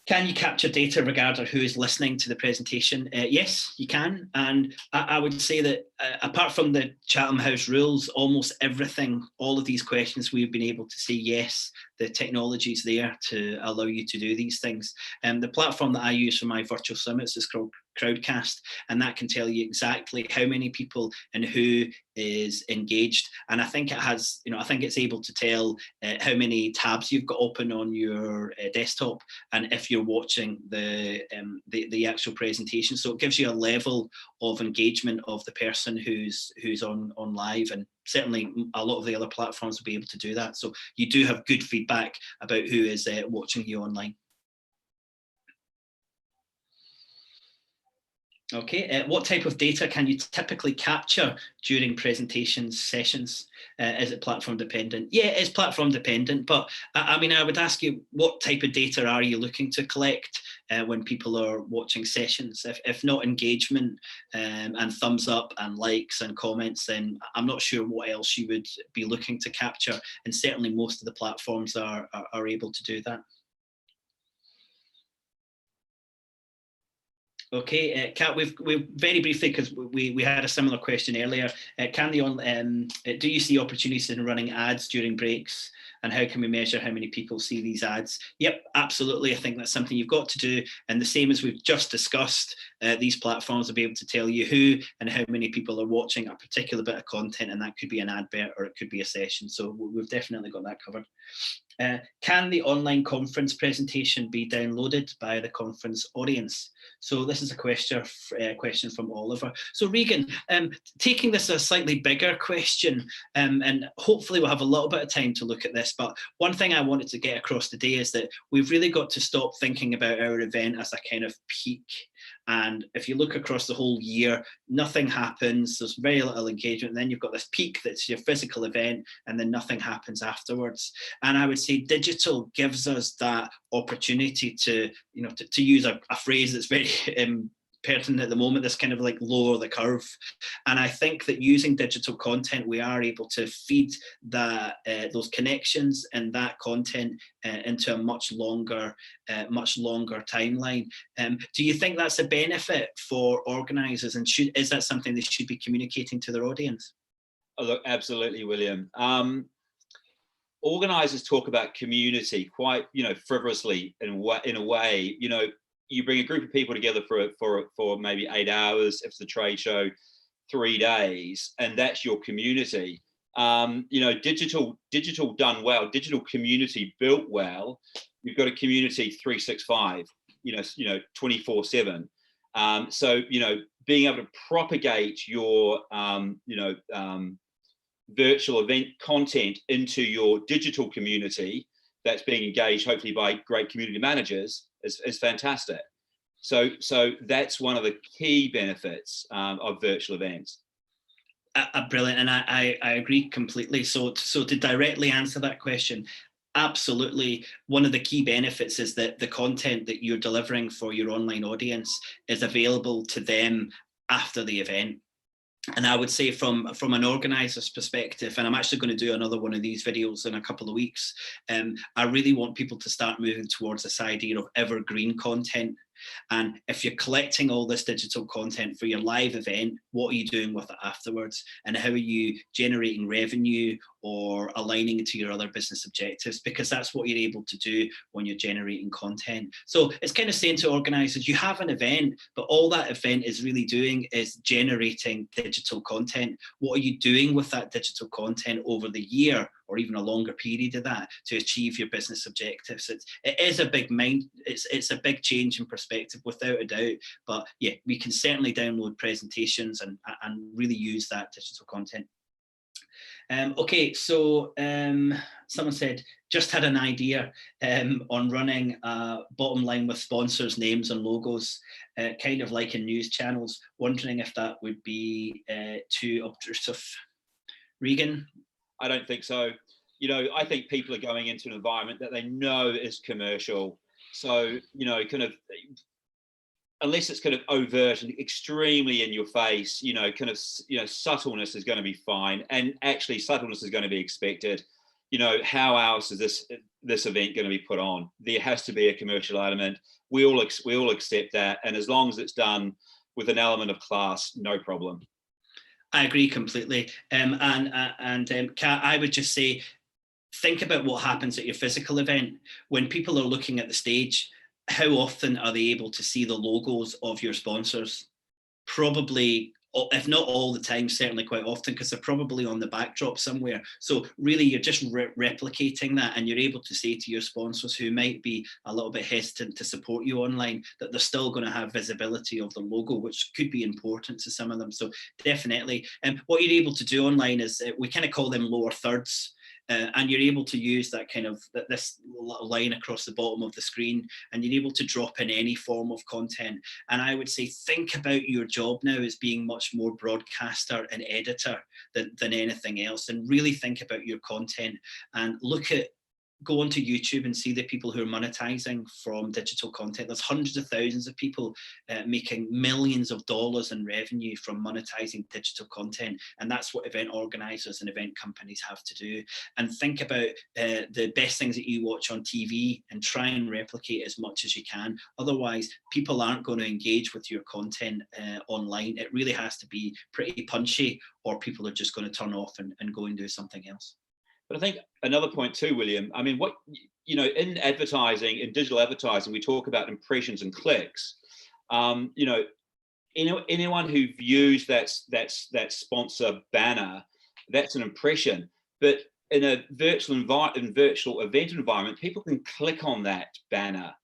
you capture data regarding who is listening to the presentation? Yes, you can. And I would say that apart from the Chatham House Rules, almost everything, all of these questions, we've been able to say yes, the technology is there to allow you to do these things. The platform that I use for my virtual summits is called Crowdcast, and that can tell you exactly how many people and who is engaged. And I think it has, I think it's able to tell how many tabs you've got open on your desktop, and if you're watching the actual presentation. So it gives you a level of engagement of the person who's on live, and certainly a lot of the other platforms will be able to do that. So you do have good feedback about who is watching you online. Okay, what type of data can you typically capture during presentation sessions? Is it platform dependent? Yeah, it's platform dependent, but I mean, I would ask you, what type of data are you looking to collect when people are watching sessions? If not engagement and thumbs up and likes and comments, then I'm not sure what else you would be looking to capture, and certainly most of the platforms are able to do that. Okay, Kat, we've very briefly, because we had a similar question earlier. Do you see opportunities in running ads during breaks, and how can we measure how many people see these ads? Yep, absolutely. I think that's something you've got to do. And the same as we've just discussed, these platforms will be able to tell you who and how many people are watching a particular bit of content, and that could be an advert or it could be a session. So we've definitely got that covered. Can the online conference presentation be downloaded by the conference audience? So this is a question from Oliver. So Regan, taking this a slightly bigger question, and hopefully we'll have a little bit of time to look at this, but one thing I wanted to get across today is that we've really got to stop thinking about our event as a kind of peak. And if you look across the whole year, nothing happens, there's very little engagement, and then you've got this peak that's your physical event, and then nothing happens afterwards. And I would say digital gives us that opportunity to, to use a phrase that's very pertinent at the moment, this kind of like lower the curve. And I think that using digital content, we are able to feed that those connections and that content into a much longer timeline. Do you think that's a benefit for organisers, and is that something they should be communicating to their audience? Oh, look, absolutely, William. Organisers talk about community quite, frivolously in a way. You bring a group of people together for maybe 8 hours, if it's a trade show, 3 days, and that's your community. Digital done well, digital community built well, you've got a community 365, 24/7. So, being able to propagate your, virtual event content into your digital community that's being engaged, hopefully by great community managers, is fantastic. So that's one of the key benefits of virtual events. Brilliant, and I agree completely. So to directly answer that question, absolutely, one of the key benefits is that the content that you're delivering for your online audience is available to them after the event. And I would say from an organiser's perspective, and I'm actually going to do another one of these videos in a couple of weeks, I really want people to start moving towards this idea of evergreen content. And if you're collecting all this digital content for your live event, what are you doing with it afterwards? And how are you generating revenue or aligning to your other business objectives, because that's what you're able to do when you're generating content. So it's kind of saying to organisers, you have an event, but all that event is really doing is generating digital content. What are you doing with that digital content over the year, or even a longer period of that, to achieve your business objectives? It is a big it's a big change in perspective, without a doubt. But yeah, we can certainly download presentations and really use that digital content. Okay, so someone said, just had an idea on running a bottom line with sponsors' names and logos, kind of like in news channels. Wondering if that would be too obtrusive. Regan? I don't think so. You know, I think people are going into an environment that they know is commercial. So, you know, kind of, unless it's kind of overt and extremely in your face, you know, kind of, you know, subtleness is going to be fine. And actually subtleness is going to be expected. You know, how else is this event going to be put on? There has to be a commercial element. We all accept that. And as long as it's done with an element of class, no problem. I agree completely. Kat, I would just say, think about what happens at your physical event. When people are looking at the stage, how often are they able to see the logos of your sponsors? Probably, if not all the time, certainly quite often, because they're probably on the backdrop somewhere. So really, you're just replicating that, and you're able to say to your sponsors who might be a little bit hesitant to support you online, that they're still going to have visibility of the logo, which could be important to some of them. So definitely. And what you're able to do online is, we kind of call them lower thirds. And you're able to use that kind of this little line across the bottom of the screen, and you're able to drop in any form of content. And I would say, think about your job now as being much more broadcaster and editor than anything else, and really think about your content and go onto YouTube and see the people who are monetizing from digital content. There's hundreds of thousands of people making millions of dollars in revenue from monetizing digital content. And that's what event organizers and event companies have to do. And think about the best things that you watch on TV and try and replicate as much as you can. Otherwise, people aren't going to engage with your content online. It really has to be pretty punchy, or people are just going to turn off and go and do something else. But I think another point too, William, I mean, you know, in advertising, in digital advertising, we talk about impressions and clicks. You know, anyone who views that sponsor banner, that's an impression. But in a virtual event environment, people can click on that banner.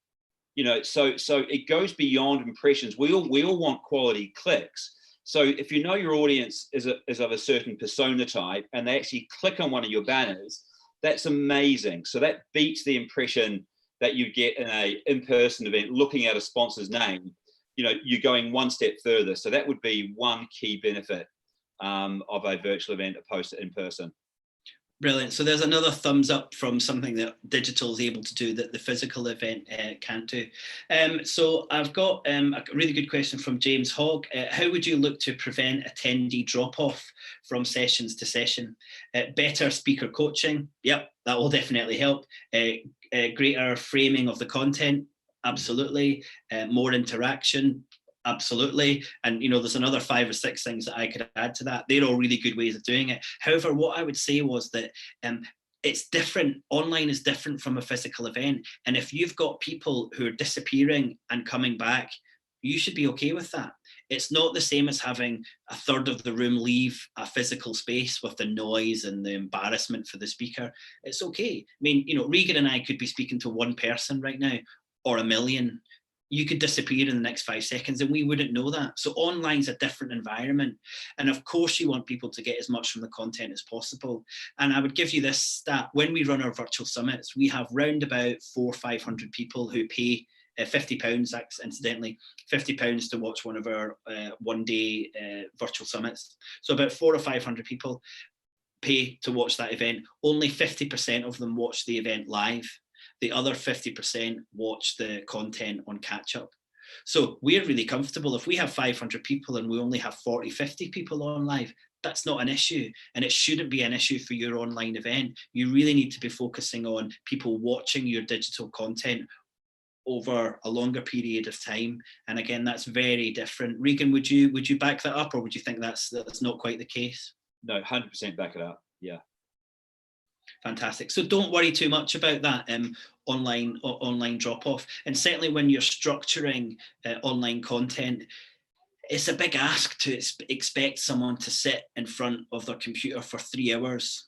You know, so it goes beyond impressions. We all want quality clicks. So if you know your audience is of a certain persona type, and they actually click on one of your banners, that's amazing. So that beats the impression that you get in a in-person event looking at a sponsor's name. You know, you're going one step further. So that would be one key benefit of a virtual event opposed to in-person. Brilliant. So there's another thumbs up from something that digital is able to do that the physical event can't do. So I've got a really good question from James Hogg. How would you look to prevent attendee drop-off from sessions to session? Better speaker coaching. Yep, that will definitely help. Greater framing of the content. Absolutely. More interaction. Absolutely. And, you know, there's another 5 or 6 things that I could add to that. They're all really good ways of doing it. However, what I would say was that it's different. Online is different from a physical event. And if you've got people who are disappearing and coming back, you should be okay with that. It's not the same as having a third of the room leave a physical space with the noise and the embarrassment for the speaker. It's okay. I mean, you know, Regan and I could be speaking to one person right now, or a million. You could disappear in the next 5 seconds and we wouldn't know that. So online's a different environment. And of course you want people to get as much from the content as possible. And I would give you this stat. When we run our virtual summits, we have round about 400 or 500 people who pay £50, incidentally, £50 to watch one of our one-day virtual summits. So about 400 or 500 people pay to watch that event. Only 50% of them watch the event live. The other 50% watch the content on catch up. So we're really comfortable. If we have 500 people and we only have 40, 50 people on live, that's not an issue. And it shouldn't be an issue for your online event. You really need to be focusing on people watching your digital content over a longer period of time. And again, that's very different. Regan, would you back that up, or would you think that's not quite the case? No, 100% back it up. Yeah. Fantastic. So don't worry too much about that online drop-off. And certainly when you're structuring online content, it's a big ask to expect someone to sit in front of their computer for 3 hours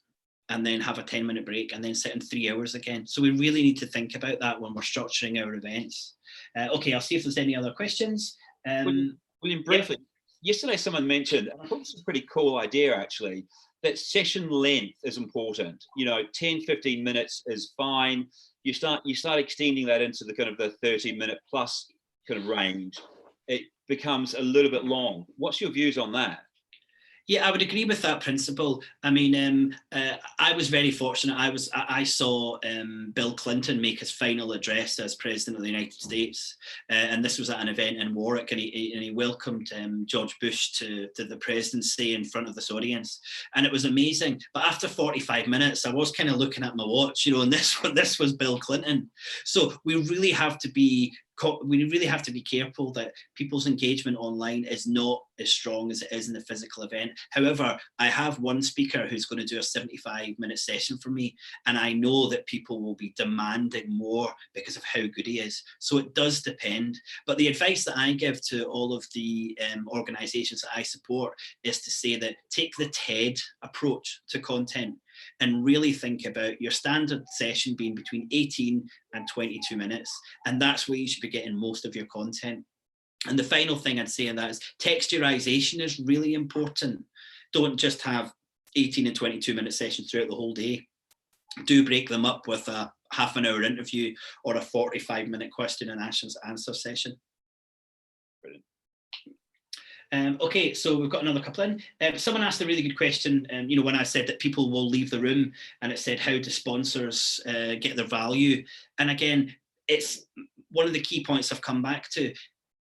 and then have a 10-minute break and then sit in 3 hours again. So we really need to think about that when we're structuring our events. Okay, I'll see if there's any other questions. William, briefly, yesterday someone mentioned, and I thought this was a pretty cool idea actually, that session length is important. 10, 15 minutes is fine. You start extending that into the kind of the 30-minute plus kind of range. It becomes a little bit long. What's your views on that? Yeah, I would agree with that principle. I mean, I was very fortunate. I saw Bill Clinton make his final address as President of the United States, and this was at an event in Warwick, and he welcomed George Bush to the presidency in front of this audience, and it was amazing. But after 45 minutes, I was kind of looking at my watch, and this was Bill Clinton. So we really have to be careful that people's engagement online is not as strong as it is in the physical event. However, I have one speaker who's going to do a 75-minute session for me, and I know that people will be demanding more because of how good he is. So it does depend. But the advice that I give to all of the organisations that I support is to say that take the TED approach to content and really think about your standard session being between 18 and 22 minutes. And that's where you should be getting most of your content. And the final thing I'd say in that is texturization is really important. Don't just have 18 and 22-minute sessions throughout the whole day. Do break them up with a half-an-hour interview or a 45-minute question and answer session. Brilliant. Okay, so we've got another couple in. Someone asked a really good question, when I said that people will leave the room, and it said, how do sponsors get their value? And again, it's one of the key points I've come back to.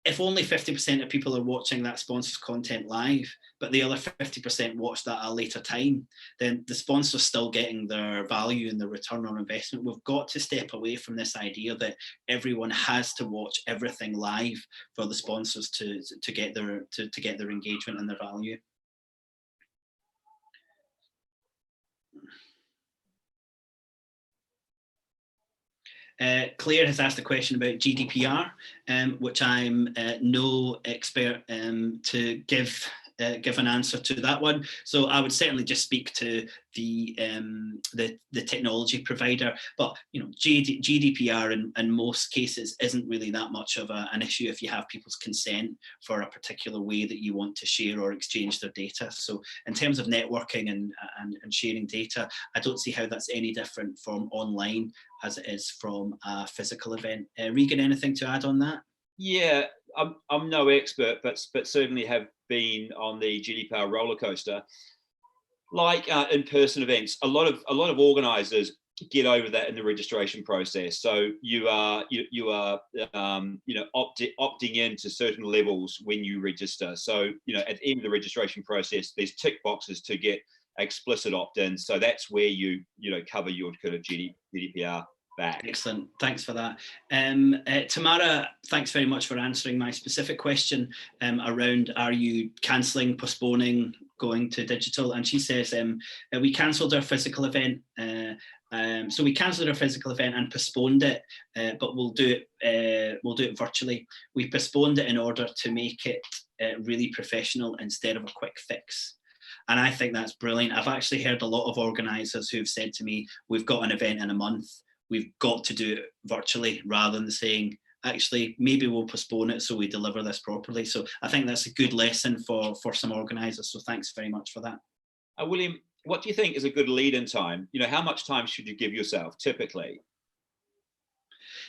If only 50% of people are watching that sponsor's content live, but the other 50% watch that at a later time, then the sponsor's still getting their value and the return on investment. We've got to step away from this idea that everyone has to watch everything live for the sponsors to get their engagement and their value. Claire has asked a question about GDPR, which I'm no expert to give an answer to that one. So I would certainly just speak to the technology provider. But GDPR in most cases isn't really that much of an issue if you have people's consent for a particular way that you want to share or exchange their data. So in terms of networking and sharing data, I don't see how that's any different from online as it is from a physical event. Regan, anything to add on that? Yeah, I'm no expert, but certainly have been on the GDPR roller coaster. Like in-person events, a lot of organisers get over that in the registration process. So you are opting into certain levels when you register. So at the end of the registration process, there's tick boxes to get explicit opt-in. So that's where you cover your kind of GDPR back. Excellent, thanks for that. Tamara, thanks very much for answering my specific question around are you cancelling, postponing, going to digital? And she says we cancelled our physical event. So we cancelled our physical event and postponed it, but we'll do it virtually. We postponed it in order to make it really professional instead of a quick fix. And I think that's brilliant. I've actually heard a lot of organisers who've said to me, we've got an event in a month, we've got to do it virtually, rather than saying, actually, maybe we'll postpone it so we deliver this properly. So I think that's a good lesson for some organisers. So thanks very much for that. William, what do you think is a good lead-in time? How much time should you give yourself typically?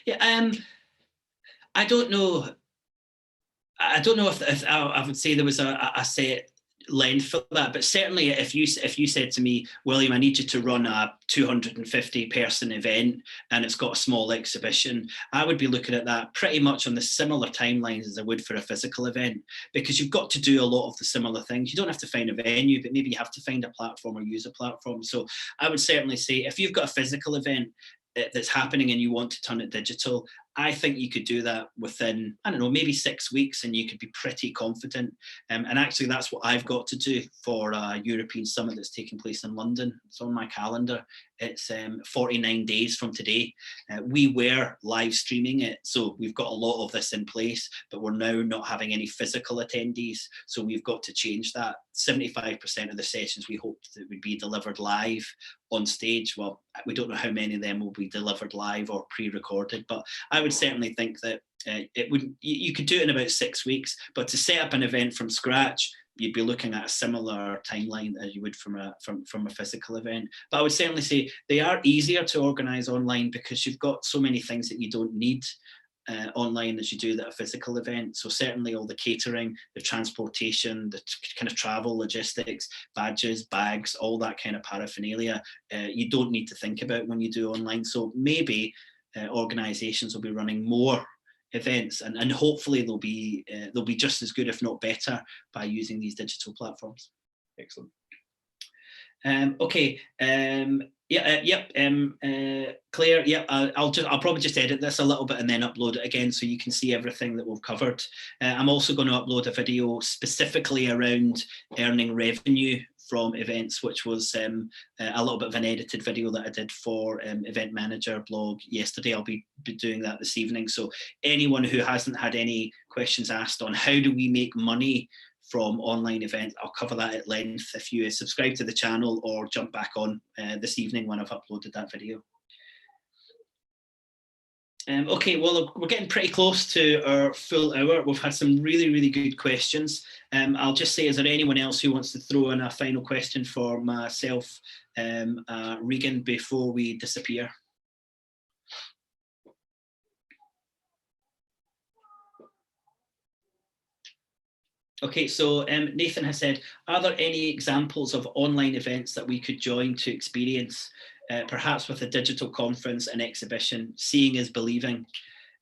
Yeah, I don't know. I don't know if I would say there was a set length for that, but certainly if you said to me, William, I need you to run a 250 person event and it's got a small exhibition, I would be looking at that pretty much on the similar timelines as I would for a physical event, because you've got to do a lot of the similar things. You don't have to find a venue, but maybe you have to find a platform or use a platform. So I would certainly say if you've got a physical event that's happening and you want to turn it digital, I think you could do that within, I don't know, maybe 6 weeks, and you could be pretty confident. And actually, that's what I've got to do for a European summit that's taking place in London. It's on my calendar. It's 49 days from today. We were live streaming it, so we've got a lot of this in place, but we're now not having any physical attendees. So we've got to change that. 75% of the sessions we hoped that would be delivered live on stage. Well, we don't know how many of them will be delivered live or pre-recorded, but I would certainly think that it would. You could do it in about 6 weeks, but to set up an event from scratch, you'd be looking at a similar timeline as you would from a physical event. But I would certainly say they are easier to organise online because you've got so many things that you don't need online as you do at a physical event. So certainly all the catering, the transportation, the kind of travel logistics, badges, bags, all that kind of paraphernalia, you don't need to think about when you do online. So maybe organisations will be running more events, and hopefully they'll be just as good, if not better, by using these digital platforms. Excellent. Okay. Claire, I'll probably just edit this a little bit and then upload it again so you can see everything that we've covered. I'm also going to upload a video specifically around earning revenue from events, which was a little bit of an edited video that I did for Event Manager blog yesterday. I'll be doing that this evening. So anyone who hasn't had any questions asked on how do we make money from online events, I'll cover that at length if you subscribe to the channel or jump back on this evening when I've uploaded that video. Okay, well, we're getting pretty close to our full hour. We've had some really, really good questions. I'll just say, is there anyone else who wants to throw in a final question for myself, Regan, before we disappear? Okay, so Nathan has said, are there any examples of online events that we could join to experience, perhaps with a digital conference and exhibition? Seeing is believing.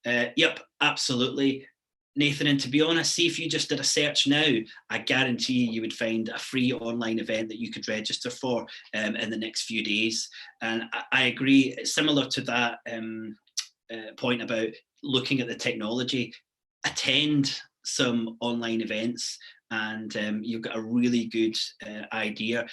Yep, absolutely. Nathan, and to be honest, see if you just did a search now, I guarantee you would find a free online event that you could register for in the next few days. And I agree, similar to that point about looking at the technology, attend some online events and you've got a really good idea.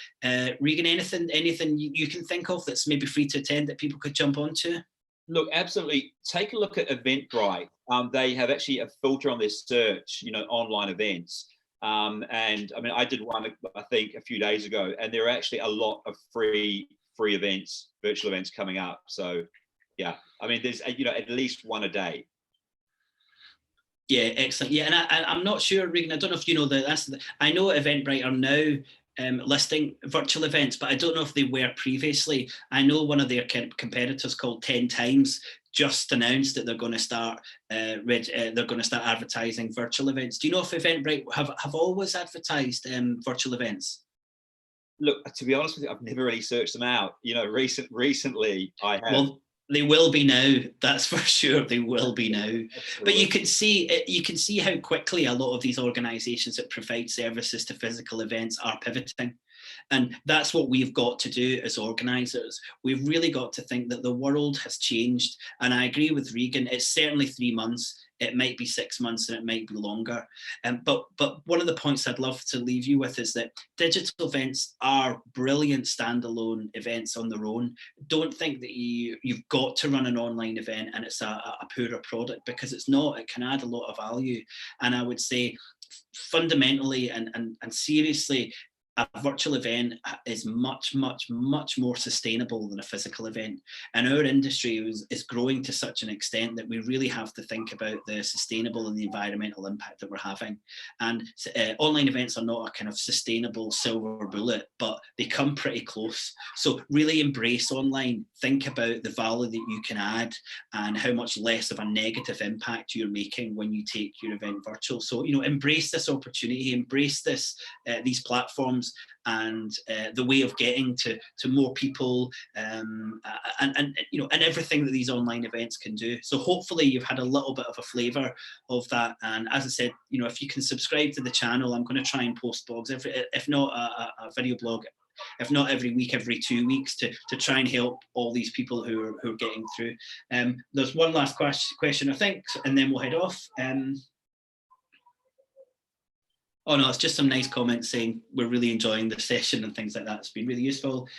Regan, anything you can think of that's maybe free to attend that people could jump onto? Look, absolutely. Take a look at Eventbrite. They have actually a filter on their search, online events. And I mean, I did one, I think, a few days ago, and there are actually a lot of free events, virtual events coming up. So, yeah, I mean, there's at least one a day. Yeah, excellent. Yeah, and I'm not sure, Regan, I don't know if you know that. I know Eventbrite are now listing virtual events, but I don't know if they were previously. I know one of their competitors called 10 Times just announced that they're going to start advertising virtual events. Do you know if Eventbrite have always advertised virtual events? Look, to be honest with you, I've never really searched them out. Recently I have. Well, they will be now. That's for sure. They will be now. Absolutely. But you can see how quickly a lot of these organisations that provide services to physical events are pivoting. And that's what we've got to do as organisers. We've really got to think that the world has changed. And I agree with Regan, it's certainly 3 months. It might be 6 months and it might be longer. But one of the points I'd love to leave you with is that digital events are brilliant standalone events on their own. Don't think that you've got to run an online event and it's a poorer product, because it's not. It can add a lot of value. And I would say fundamentally and seriously, a virtual event is much, much, much more sustainable than a physical event. And our industry is growing to such an extent that we really have to think about the sustainable and the environmental impact that we're having. And online events are not a kind of sustainable silver bullet, but they come pretty close. So really embrace online. Think about the value that you can add and how much less of a negative impact you're making when you take your event virtual. So, embrace this opportunity, embrace these platforms, and the way of getting to more people, and everything that these online events can do. So hopefully you've had a little bit of a flavour of that. And as I said, if you can subscribe to the channel, I'm going to try and post blogs, if not a video blog if not every week, every 2 weeks, to try and help all these people who are getting through. There's one last question, I think, and then we'll head off. Oh no, it's just some nice comments saying we're really enjoying the session and things like that. It's been really useful.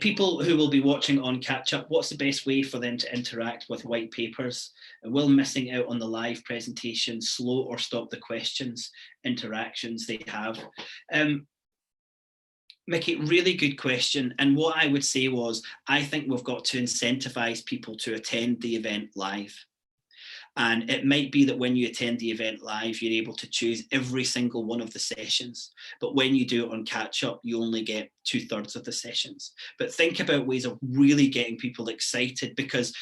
People who will be watching on catch up, what's the best way for them to interact with white papers? Will missing out on the live presentation slow or stop the questions, interactions they have? Mickey, really good question. And what I would say was, I think we've got to incentivize people to attend the event live. And it might be that when you attend the event live, you're able to choose every single one of the sessions. But when you do it on catch up, you only get 2/3 of the sessions. But think about ways of really getting people excited, because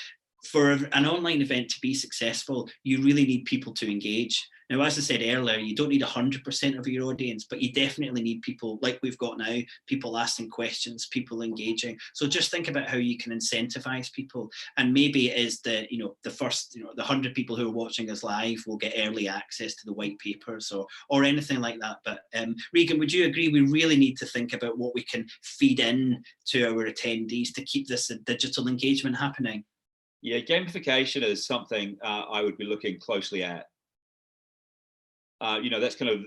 for an online event to be successful, you really need people to engage. Now, as I said earlier, you don't need 100% of your audience, but you definitely need people like we've got now, people asking questions, people engaging. So just think about how you can incentivize people. And maybe it is the first, the 100 people who are watching us live will get early access to the white papers or anything like that. But Regan, would you agree we really need to think about what we can feed in to our attendees to keep this digital engagement happening? Yeah, gamification is something I would be looking closely at. That's kind of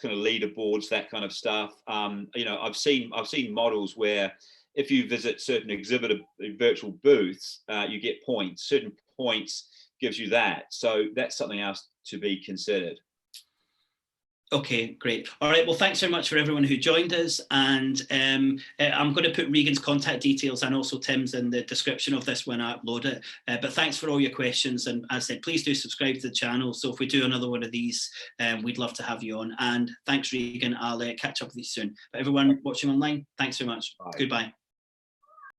leaderboards, that kind of stuff. I've seen models where if you visit certain exhibitor virtual booths, you get points. Certain points gives you that. So that's something else to be considered. Okay, great. All right, well, thanks very much for everyone who joined us. And I'm going to put Regan's contact details and also Tim's in the description of this when I upload it. But thanks for all your questions. And as I said, please do subscribe to the channel. So if we do another one of these, we'd love to have you on. And thanks, Regan. I'll catch up with you soon. But everyone watching online, thanks very much. Bye. Goodbye.